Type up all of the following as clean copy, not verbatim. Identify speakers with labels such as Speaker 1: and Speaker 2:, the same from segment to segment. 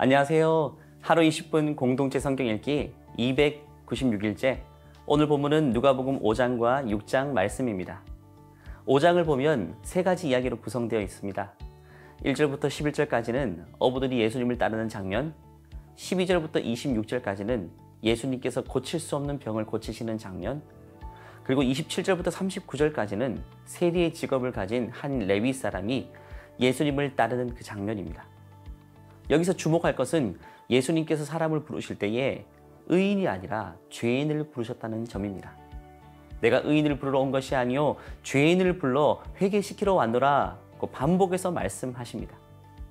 Speaker 1: 안녕하세요. 하루 20분 공동체 성경 읽기 296일째. 오늘 본문은 누가복음 5장과 6장 말씀입니다. 5장을 보면 세 가지 이야기로 구성되어 있습니다. 1절부터 11절까지는 어부들이 예수님을 따르는 장면, 12절부터 26절까지는 예수님께서 고칠 수 없는 병을 고치시는 장면, 그리고 27절부터 39절까지는 세리의 직업을 가진 한 레위 사람이 예수님을 따르는 그 장면입니다. 여기서 주목할 것은 예수님께서 사람을 부르실 때에 의인이 아니라 죄인을 부르셨다는 점입니다. 내가 의인을 부르러 온 것이 아니요 죄인을 불러 회개시키러 왔노라 고 반복해서 말씀하십니다.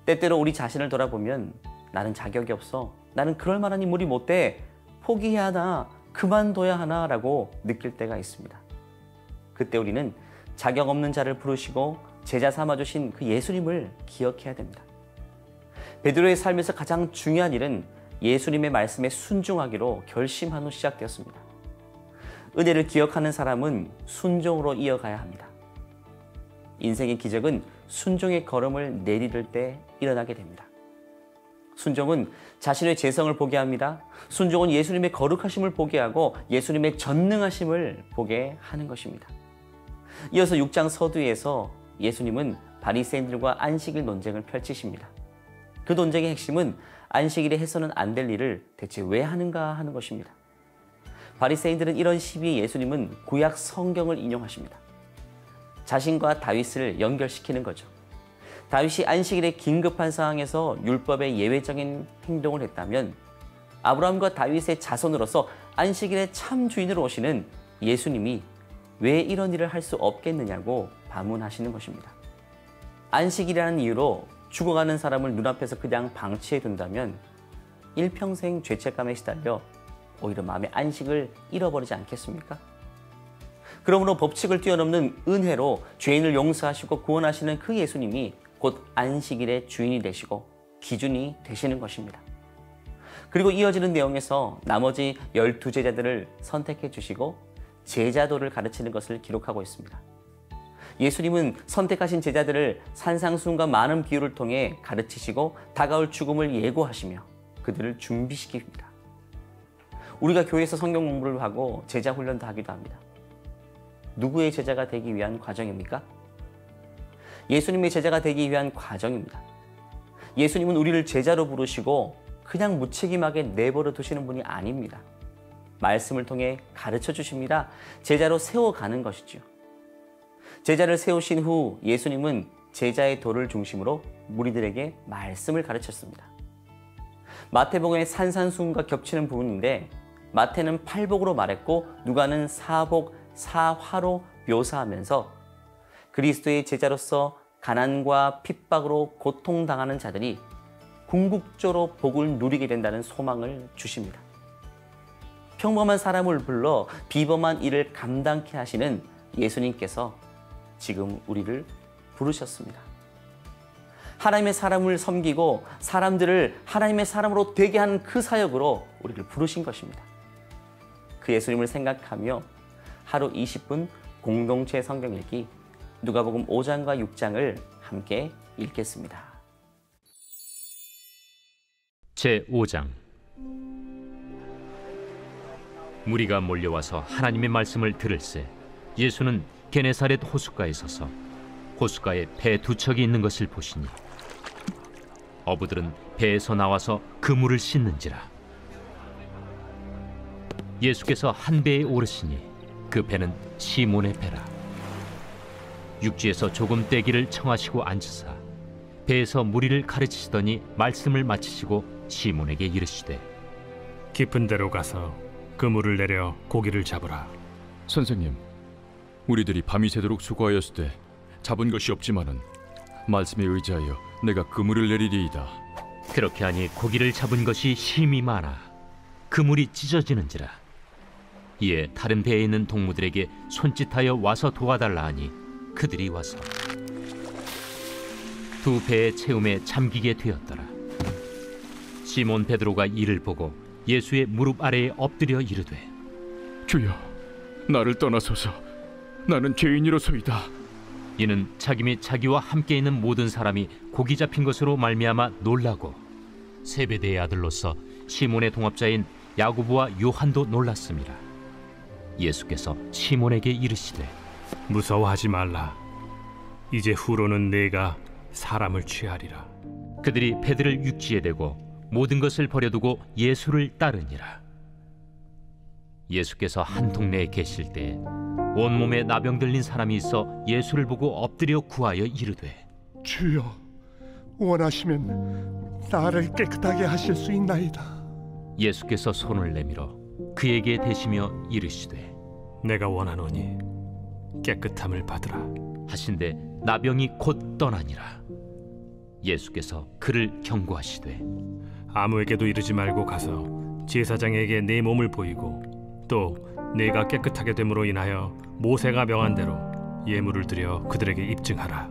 Speaker 1: 때때로 우리 자신을 돌아보면 나는 자격이 없어, 나는 그럴 만한 인물이 못 돼, 포기해야 하나, 그만둬야 하나 라고 느낄 때가 있습니다. 그때 우리는 자격 없는 자를 부르시고 제자 삼아주신 그 예수님을 기억해야 됩니다. 베드로의 삶에서 가장 중요한 일은 예수님의 말씀에 순종하기로 결심한 후 시작되었습니다. 은혜를 기억하는 사람은 순종으로 이어가야 합니다. 인생의 기적은 순종의 걸음을 내디딜 때 일어나게 됩니다. 순종은 자신의 재성을 보게 합니다. 순종은 예수님의 거룩하심을 보게 하고 예수님의 전능하심을 보게 하는 것입니다. 이어서 6장 서두에서 예수님은 바리새인들과 안식일 논쟁을 펼치십니다. 그 논쟁의 핵심은 안식일에 해서는 안 될 일을 대체 왜 하는가 하는 것입니다. 바리새인들은 이런 시비에 예수님은 구약 성경을 인용하십니다. 자신과 다윗을 연결시키는 거죠. 다윗이 안식일에 긴급한 상황에서 율법의 예외적인 행동을 했다면 아브라함과 다윗의 자손으로서 안식일의 참 주인으로 오시는 예수님이 왜 이런 일을 할 수 없겠느냐고 반문하시는 것입니다. 안식일이라는 이유로 죽어가는 사람을 눈앞에서 그냥 방치해 둔다면 일평생 죄책감에 시달려 오히려 마음의 안식을 잃어버리지 않겠습니까? 그러므로 법칙을 뛰어넘는 은혜로 죄인을 용서하시고 구원하시는 그 예수님이 곧 안식일의 주인이 되시고 기준이 되시는 것입니다. 그리고 이어지는 내용에서 나머지 12제자들을 선택해 주시고 제자도를 가르치는 것을 기록하고 있습니다. 예수님은 선택하신 제자들을 산상수훈과 많은 비유를 통해 가르치시고 다가올 죽음을 예고하시며 그들을 준비시킵니다. 우리가 교회에서 성경 공부를 하고 제자 훈련도 하기도 합니다. 누구의 제자가 되기 위한 과정입니까? 예수님의 제자가 되기 위한 과정입니다. 예수님은 우리를 제자로 부르시고 그냥 무책임하게 내버려 두시는 분이 아닙니다. 말씀을 통해 가르쳐 주십니다. 제자로 세워가는 것이죠. 제자를 세우신 후 예수님은 제자의 도를 중심으로 무리들에게 말씀을 가르쳤습니다. 마태복음의 산산수훈과 겹치는 부분인데 마태는 팔복으로 말했고 누가는 사복, 사화로 묘사하면서 그리스도의 제자로서 가난과 핍박으로 고통당하는 자들이 궁극적으로 복을 누리게 된다는 소망을 주십니다. 평범한 사람을 불러 비범한 일을 감당케 하시는 예수님께서 지금 우리를 부르셨습니다. 하나님의 사람을 섬기고 사람들을 하나님의 사람으로 되게 하는 그 사역으로 우리를 부르신 것입니다. 그 예수님을 생각하며 하루 20분 공동체 성경 읽기 누가복음 5장과 6장을 함께 읽겠습니다.
Speaker 2: 제5장 무리가 몰려와서 하나님의 말씀을 들을새 예수는 게네사렛 호숫가에 서서 호숫가에 배 두 척이 있는 것을 보시니 어부들은 배에서 나와서 그물을 씻는지라. 예수께서 한 배에 오르시니 그 배는 시몬의 배라. 육지에서 조금 떼기를 청하시고 앉으사 배에서 무리를 가르치시더니 말씀을 마치시고 시몬에게 이르시되
Speaker 3: 깊은 데로 가서 그물을 내려 고기를 잡으라.
Speaker 4: 선생님, 우리들이 밤이 새도록 수고하였을 때 잡은 것이 없지만은 말씀에 의지하여 내가 그물을 내리리이다.
Speaker 2: 그렇게 하니 고기를 잡은 것이 심히 많아 그물이 찢어지는지라. 이에 다른 배에 있는 동무들에게 손짓하여 와서 도와달라 하니 그들이 와서 두 배의 채움에 잠기게 되었더라. 시몬 베드로가 이를 보고 예수의 무릎 아래에 엎드려 이르되
Speaker 4: 주여, 나를 떠나소서. 나는 죄인이로소이다.
Speaker 2: 이는 자기 및 자기와 함께 있는 모든 사람이 고기 잡힌 것으로 말미암아 놀라고 세베대의 아들로서 시몬의 동업자인 야고보와 요한도 놀랐습니다. 예수께서 시몬에게 이르시되
Speaker 3: 무서워하지 말라. 이제 후로는 내가 사람을 취하리라.
Speaker 2: 그들이 배들을 육지에 대고 모든 것을 버려두고 예수를 따르니라. 예수께서 한 동네에 계실 때 온몸에 나병 들린 사람이 있어 예수를 보고 엎드려 구하여 이르되
Speaker 5: 주여, 원하시면 나를 깨끗하게 하실 수 있나이다.
Speaker 2: 예수께서 손을 내밀어 그에게 대시며 이르시되
Speaker 3: 내가 원하노니 깨끗함을 받으라.
Speaker 2: 하신데 나병이 곧 떠나니라. 예수께서 그를 경고하시되
Speaker 3: 아무에게도 이르지 말고 가서 제사장에게 내 몸을 보이고 또 내가 깨끗하게 됨으로 인하여 모세가 명한 대로 예물을 드려 그들에게 입증하라.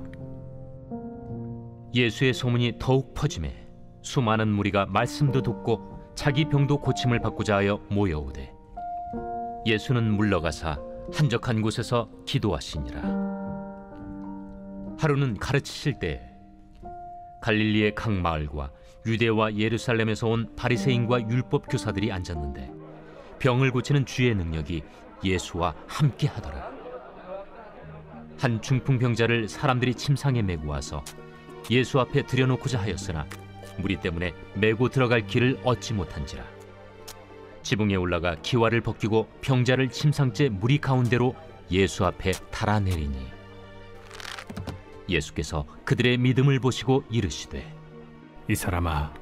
Speaker 2: 예수의 소문이 더욱 퍼지매 수많은 무리가 말씀도 듣고 자기 병도 고침을 받고자 하여 모여오되 예수는 물러가사 한적한 곳에서 기도하시니라. 하루는 가르치실 때 갈릴리의 각 마을과 유대와 예루살렘에서 온 바리새인과 율법 교사들이 앉았는데 병을 고치는 주의 능력이 예수와 함께 하더라. 한 중풍병자를 사람들이 침상에 메고 와서 예수 앞에 들여놓고자 하였으나 무리 때문에 메고 들어갈 길을 얻지 못한지라. 지붕에 올라가 기와를 벗기고 병자를 침상째 무리 가운데로 예수 앞에 달아내리니 예수께서 그들의 믿음을 보시고 이르시되
Speaker 3: 이 사람아,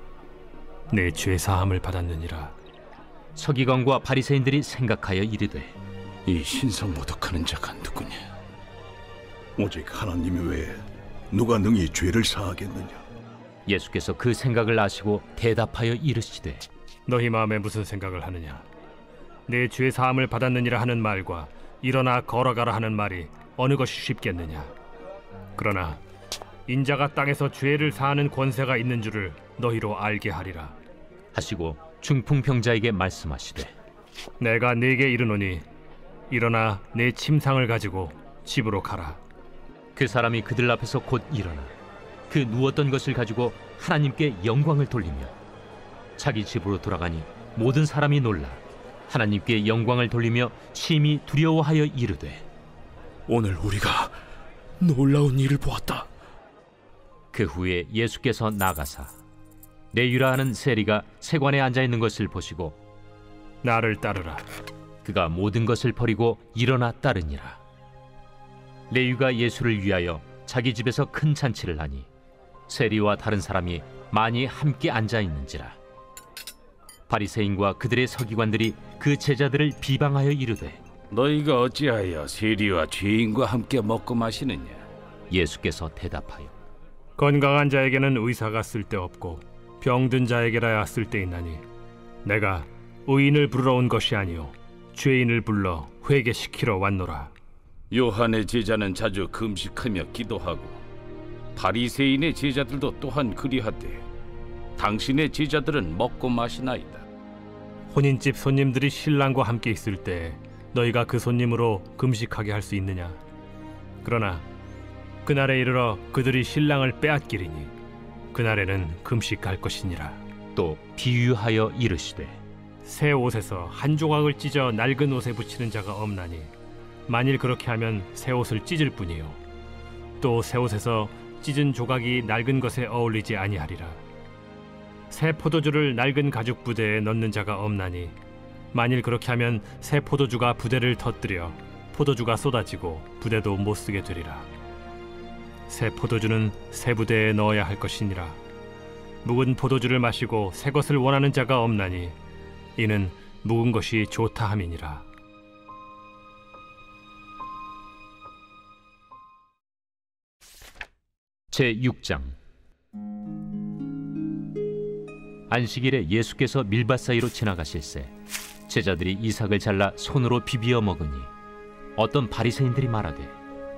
Speaker 3: 내 죄 사함을 받았느니라.
Speaker 2: 서기관과 바리새인들이 생각하여 이르되
Speaker 6: 이 신성모독하는 자가 누구냐? 오직 하나님 외에 누가 능히 죄를 사하겠느냐?
Speaker 2: 예수께서 그 생각을 아시고 대답하여 이르시되
Speaker 3: 너희 마음에 무슨 생각을 하느냐? 내 죄 사함을 받았느니라 하는 말과 일어나 걸어가라 하는 말이 어느 것이 쉽겠느냐? 그러나 인자가 땅에서 죄를 사하는 권세가 있는 줄을 너희로 알게 하리라.
Speaker 2: 하시고 중풍병자에게 말씀하시되
Speaker 3: 내가 네게 이르노니 일어나 내 침상을 가지고 집으로 가라.
Speaker 2: 그 사람이 그들 앞에서 곧 일어나 그 누웠던 것을 가지고 하나님께 영광을 돌리며 자기 집으로 돌아가니 모든 사람이 놀라 하나님께 영광을 돌리며 심히 두려워하여 이르되
Speaker 6: 오늘 우리가 놀라운 일을 보았다.
Speaker 2: 그 후에 예수께서 나가사 레위라 하는 세리가 세관에 앉아 있는 것을 보시고
Speaker 3: 나를 따르라.
Speaker 2: 그가 모든 것을 버리고 일어나 따르니라. 레위가 예수를 위하여 자기 집에서 큰 잔치를 하니 세리와 다른 사람이 많이 함께 앉아 있는지라. 바리새인과 그들의 서기관들이 그 제자들을 비방하여 이르되
Speaker 7: 너희가 어찌하여 세리와 죄인과 함께 먹고 마시느냐?
Speaker 2: 예수께서 대답하여
Speaker 3: 건강한 자에게는 의사가 쓸데없고 병든 자에게라야 쓸데있나니 내가 의인을 부르러 온 것이 아니요 죄인을 불러 회개시키러 왔노라.
Speaker 7: 요한의 제자는 자주 금식하며 기도하고 바리새인의 제자들도 또한 그리하되 당신의 제자들은 먹고 마시나이다.
Speaker 3: 혼인집 손님들이 신랑과 함께 있을 때 너희가 그 손님으로 금식하게 할 수 있느냐? 그러나 그날에 이르러 그들이 신랑을 빼앗기리니 그날에는 금식할 것이니라.
Speaker 2: 또 비유하여 이르시되
Speaker 3: 새 옷에서 한 조각을 찢어 낡은 옷에 붙이는 자가 없나니 만일 그렇게 하면 새 옷을 찢을 뿐이요 또 새 옷에서 찢은 조각이 낡은 것에 어울리지 아니하리라. 새 포도주를 낡은 가죽 부대에 넣는 자가 없나니 만일 그렇게 하면 새 포도주가 부대를 터뜨려 포도주가 쏟아지고 부대도 못 쓰게 되리라. 새 포도주는 새 부대에 넣어야 할 것이니라. 묵은 포도주를 마시고 새 것을 원하는 자가 없나니 이는 묵은 것이 좋다 함이니라.
Speaker 2: 제6장. 안식일에 예수께서 밀밭 사이로 지나가실새 제자들이 이삭을 잘라 손으로 비비어 먹으니 어떤 바리새인들이 말하되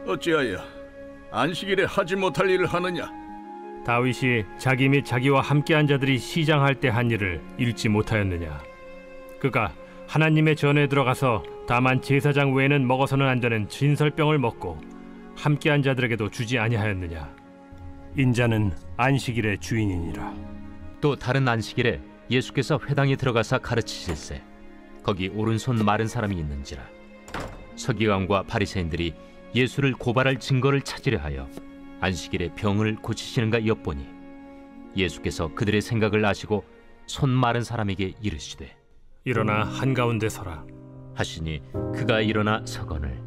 Speaker 6: 어찌하여 안식일에 하지 못할 일을 하느냐?
Speaker 3: 다윗이 자기 및 자기와 함께한 자들이 시장할 때 한 일을 읽지 못하였느냐? 그가 하나님의 전에 들어가서 다만 제사장 외에는 먹어서는 안 되는 진설병을 먹고 함께한 자들에게도 주지 아니하였느냐? 인자는 안식일의 주인이니라.
Speaker 2: 또 다른 안식일에 예수께서 회당에 들어가사 가르치실세 거기 오른손 마른 사람이 있는지라. 서기관과 바리새인들이 예수를 고발할 증거를 찾으려 하여 안식일에 병을 고치시는가 엿보니 예수께서 그들의 생각을 아시고 손 마른 사람에게 이르시되
Speaker 3: 일어나 한가운데 서라.
Speaker 2: 하시니 그가 일어나 서거늘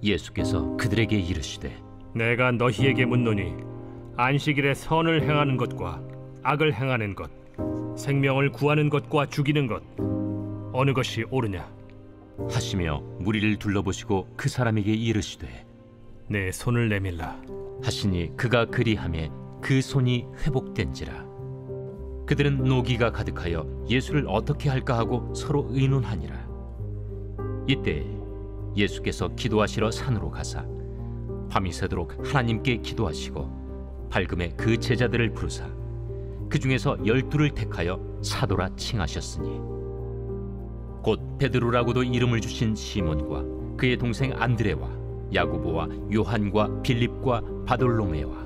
Speaker 2: 예수께서 그들에게 이르시되
Speaker 3: 내가 너희에게 묻노니 안식일에 선을 행하는 것과 악을 행하는 것, 생명을 구하는 것과 죽이는 것 어느 것이 옳으냐?
Speaker 2: 하시며 무리를 둘러보시고 그 사람에게 이르시되
Speaker 3: 내 손을 내밀라.
Speaker 2: 하시니 그가 그리하매 그 손이 회복된지라. 그들은 노기가 가득하여 예수를 어떻게 할까 하고 서로 의논하니라. 이때 예수께서 기도하시러 산으로 가사 밤이 새도록 하나님께 기도하시고 밝음에 그 제자들을 부르사 그 중에서 12를 택하여 사도라 칭하셨으니 곧 베드로라고도 이름을 주신 시몬과 그의 동생 안드레와 야고보와 요한과 빌립과 바돌로메와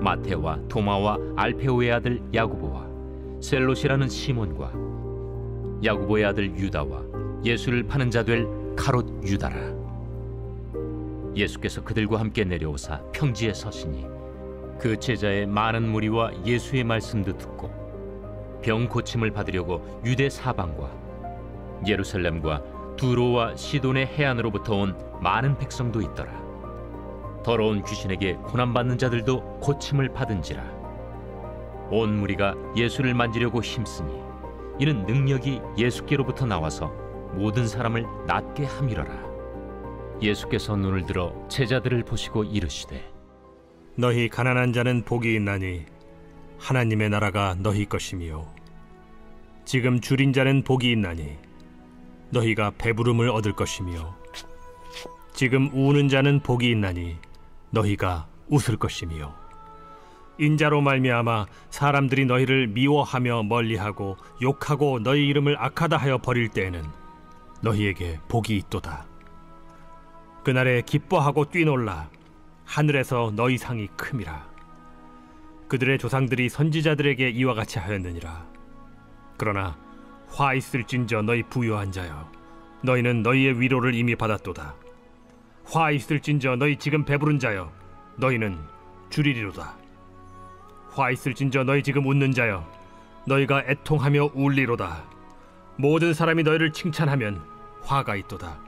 Speaker 2: 마테와 도마와 알페오의 아들 야고보와 셀롯이라는 시몬과 야고보의 아들 유다와 예수를 파는 자 될 가롯 유다라. 예수께서 그들과 함께 내려오사 평지에 서시니 그 제자의 많은 무리와 예수의 말씀도 듣고 병 고침을 받으려고 유대 사방과 예루살렘과 두로와 시돈의 해안으로부터 온 많은 백성도 있더라. 더러운 귀신에게 고난받는 자들도 고침을 받은지라. 온 무리가 예수를 만지려고 힘쓰니 이는 능력이 예수께로부터 나와서 모든 사람을 낫게 함이러라. 예수께서 눈을 들어 제자들을 보시고 이르시되
Speaker 3: 너희 가난한 자는 복이 있나니 하나님의 나라가 너희 것이며 지금 줄인 자는 복이 있나니 너희가 배부름을 얻을 것이며 지금 우는 자는 복이 있나니 너희가 웃을 것이며 인자로 말미암아 사람들이 너희를 미워하며 멀리하고 욕하고 너희 이름을 악하다 하여 버릴 때에는 너희에게 복이 있도다. 그날에 기뻐하고 뛰놀라. 하늘에서 너희 상이 큼이라. 그들의 조상들이 선지자들에게 이와 같이 하였느니라. 그러나 화 있을진저 너희 부요한 자여, 너희는 너희의 위로를 이미 받았도다. 화 있을진저 너희 지금 배부른 자여, 너희는 줄이리로다. 화 있을진저 너희 지금 웃는 자여, 너희가 애통하며 울리로다. 모든 사람이 너희를 칭찬하면 화가 있도다.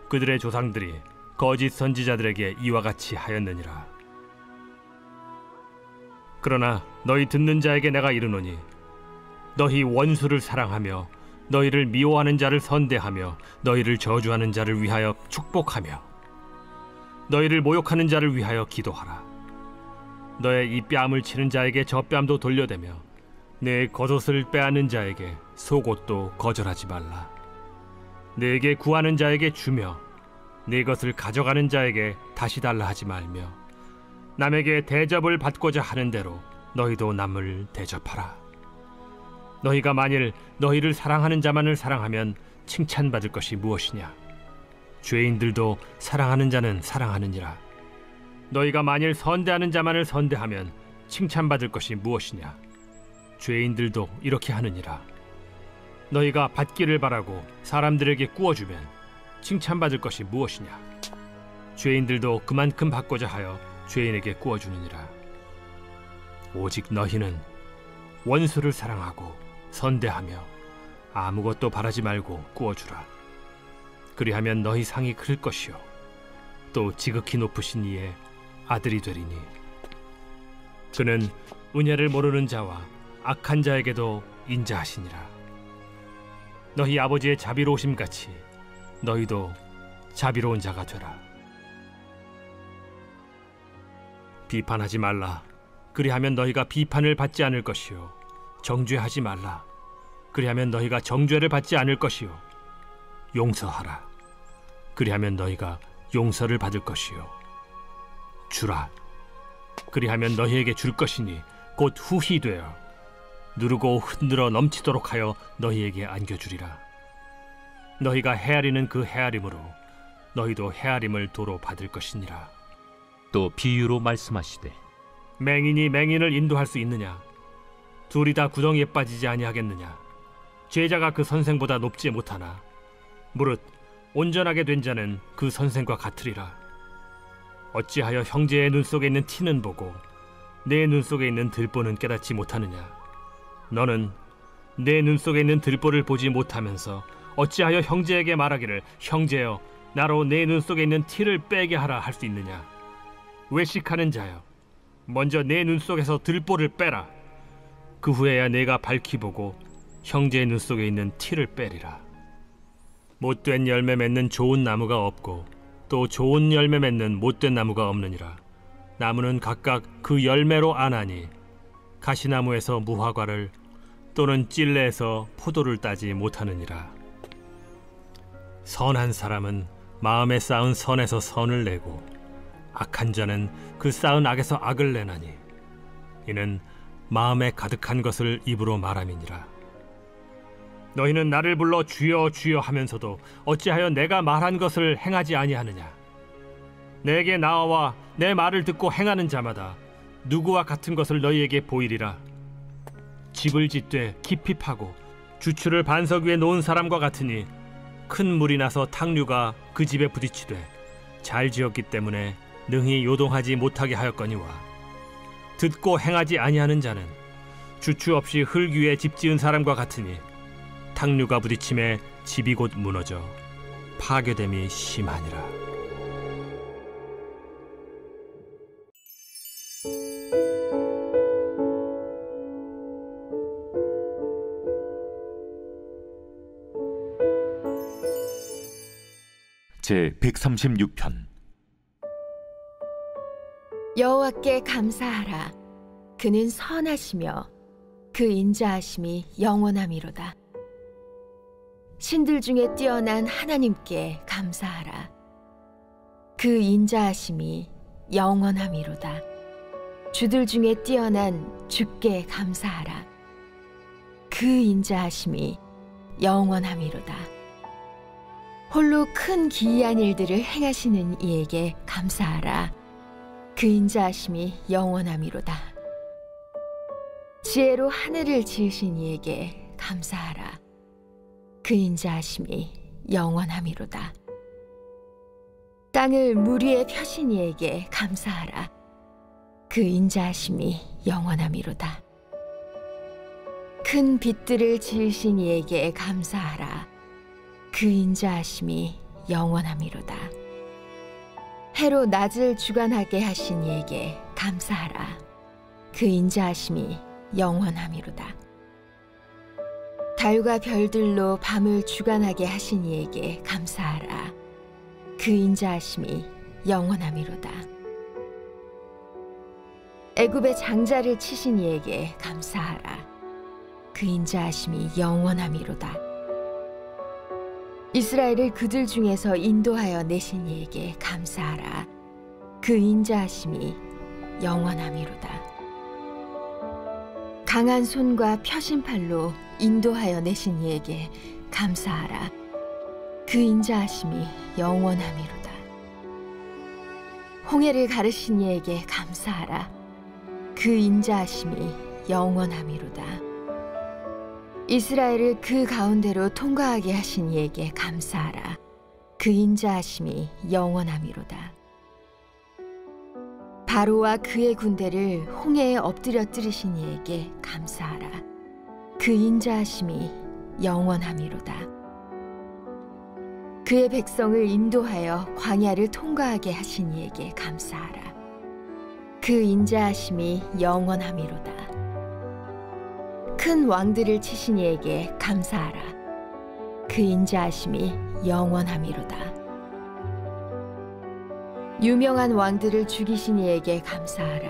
Speaker 3: 그들의 조상들이 거짓 선지자들에게 이와 같이 하였느니라. 그러나 너희 듣는 자에게 내가 이르노니 너희 원수를 사랑하며 너희를 미워하는 자를 선대하며 너희를 저주하는 자를 위하여 축복하며 너희를 모욕하는 자를 위하여 기도하라. 너의 이 뺨을 치는 자에게 저 뺨도 돌려대며 내 겉옷을 빼앗는 자에게 속옷도 거절하지 말라. 내게 구하는 자에게 주며 네 것을 가져가는 자에게 다시 달라 하지 말며 남에게 대접을 받고자 하는 대로 너희도 남을 대접하라. 너희가 만일 너희를 사랑하는 자만을 사랑하면 칭찬받을 것이 무엇이냐? 죄인들도 사랑하는 자는 사랑하느니라. 너희가 만일 선대하는 자만을 선대하면 칭찬받을 것이 무엇이냐? 죄인들도 이렇게 하느니라. 너희가 받기를 바라고 사람들에게 구워주면 칭찬받을 것이 무엇이냐? 죄인들도 그만큼 받고자 하여 죄인에게 구워주느니라. 오직 너희는 원수를 사랑하고 선대하며 아무것도 바라지 말고 구워주라. 그리하면 너희 상이 클 것이요 또 지극히 높으신 이의 아들이 되리니 그는 은혜를 모르는 자와 악한 자에게도 인자하시니라. 너희 아버지의 자비로우심 같이 너희도 자비로운 자가 되라. 비판하지 말라. 그리하면 너희가 비판을 받지 않을 것이요 정죄하지 말라. 그리하면 너희가 정죄를 받지 않을 것이요 용서하라. 그리하면 너희가 용서를 받을 것이요 주라. 그리하면 너희에게 줄 것이니 곧 후히 되어 누르고 흔들어 넘치도록 하여 너희에게 안겨주리라. 너희가 헤아리는 그 헤아림으로 너희도 헤아림을 도로 받을 것이니라.
Speaker 2: 또 비유로 말씀하시되
Speaker 3: 맹인이 맹인을 인도할 수 있느냐? 둘이 다 구덩이에 빠지지 아니하겠느냐? 제자가 그 선생보다 높지 못하나 무릇 온전하게 된 자는 그 선생과 같으리라. 어찌하여 형제의 눈 속에 있는 티는 보고 내 눈 속에 있는 들보는 깨닫지 못하느냐? 너는 내 눈 속에 있는 들보를 보지 못하면서 어찌하여 형제에게 말하기를 형제여 나로 내 눈 속에 있는 티를 빼게 하라 할 수 있느냐? 외식하는 자여 먼저 내 눈 속에서 들보를 빼라. 그 후에야 내가 밝히 보고 형제의 눈 속에 있는 티를 빼리라. 못된 열매 맺는 좋은 나무가 없고 또 좋은 열매 맺는 못된 나무가 없느니라. 나무는 각각 그 열매로 아나니 가시나무에서 무화과를 또는 찔레에서 포도를 따지 못하느니라. 선한 사람은 마음에 쌓은 선에서 선을 내고 악한 자는 그 쌓은 악에서 악을 내나니 이는 마음에 가득한 것을 입으로 말함이니라. 너희는 나를 불러 주여 주여 하면서도 어찌하여 내가 말한 것을 행하지 아니하느냐? 내게 나와 내 말을 듣고 행하는 자마다 누구와 같은 것을 너희에게 보이리라. 집을 짓되 깊이 파고 주추를 반석 위에 놓은 사람과 같으니 큰 물이 나서 탕류가 그 집에 부딪히되 잘 지었기 때문에 능히 요동하지 못하게 하였거니와 듣고 행하지 아니하는 자는 주추 없이 흙 위에 집 지은 사람과 같으니 탕류가 부딪힘에 집이 곧 무너져 파괴됨이 심하니라.
Speaker 8: 제 136편.
Speaker 9: 여호와께 감사하라. 그는 선하시며 그 인자하심이 영원함이로다. 신들 중에 뛰어난 하나님께 감사하라. 그 인자하심이 영원함이로다. 주들 중에 뛰어난 주께 감사하라. 그 인자하심이 영원함이로다. 홀로 큰 기이한 일들을 행하시는 이에게 감사하라. 그 인자하심이 영원함이로다. 지혜로 하늘을 지으신 이에게 감사하라. 그 인자하심이 영원함이로다. 땅을 물 위에 펴신 이에게 감사하라. 그 인자하심이 영원함이로다. 큰 빛들을 지으신 이에게 감사하라. 그 인자하심이 영원함이로다. 해로 낮을 주관하게 하신 이에게 감사하라. 그 인자하심이 영원함이로다. 달과 별들로 밤을 주관하게 하신 이에게 감사하라. 그 인자하심이 영원함이로다. 애굽의 장자를 치신 이에게 감사하라. 그 인자하심이 영원함이로다. 이스라엘을 그들 중에서 인도하여 내신 이에게 감사하라. 그 인자하심이 영원함이로다. 강한 손과 펴신 팔로 인도하여 내신 이에게 감사하라. 그 인자하심이 영원함이로다. 홍해를 가르신 이에게 감사하라. 그 인자하심이 영원함이로다. 이스라엘을 그 가운데로 통과하게 하신 이에게 감사하라. 그 인자하심이 영원함이로다. 바로와 그의 군대를 홍해에 엎드려 뜨리신 이에게 감사하라. 그 인자하심이 영원함이로다. 그의 백성을 인도하여 광야를 통과하게 하신 이에게 감사하라. 그 인자하심이 영원함이로다. 큰 왕들을 치신 이에게 감사하라. 그 인자하심이 영원함이로다. 유명한 왕들을 죽이신 이에게 감사하라.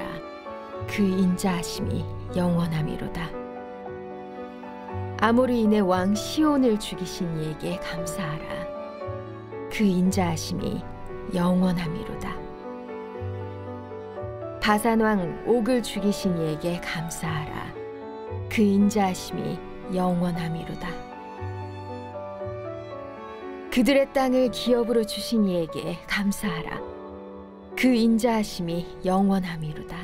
Speaker 9: 그 인자하심이 영원함이로다. 아모리인의 왕 시온을 죽이신 이에게 감사하라. 그 인자하심이 영원함이로다. 바산 왕 옥을 죽이신 이에게 감사하라. 그 인자하심이 영원함이로다. 그들의 땅을 기업으로 주신 이에게 감사하라. 그 인자하심이 영원함이로다.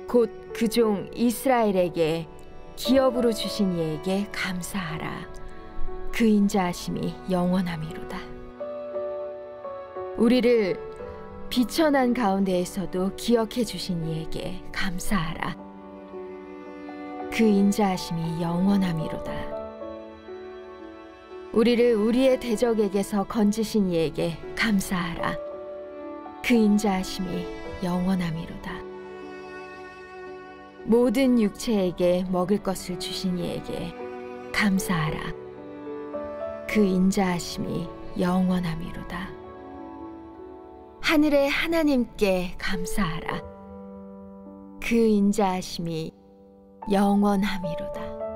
Speaker 9: 곧 그 종 이스라엘에게 기업으로 주신 이에게 감사하라. 그 인자하심이 영원함이로다. 우리를 비천한 가운데에서도 기억해 주신 이에게 감사하라. 그 인자하심이 영원함이로다. 우리를 우리의 대적에게서 건지신 이에게 감사하라. 그 인자하심이 영원함이로다. 모든 육체에게 먹을 것을 주신 이에게 감사하라. 그 인자하심이 영원함이로다. 하늘의 하나님께 감사하라. 그 인자하심이 영원함이로다.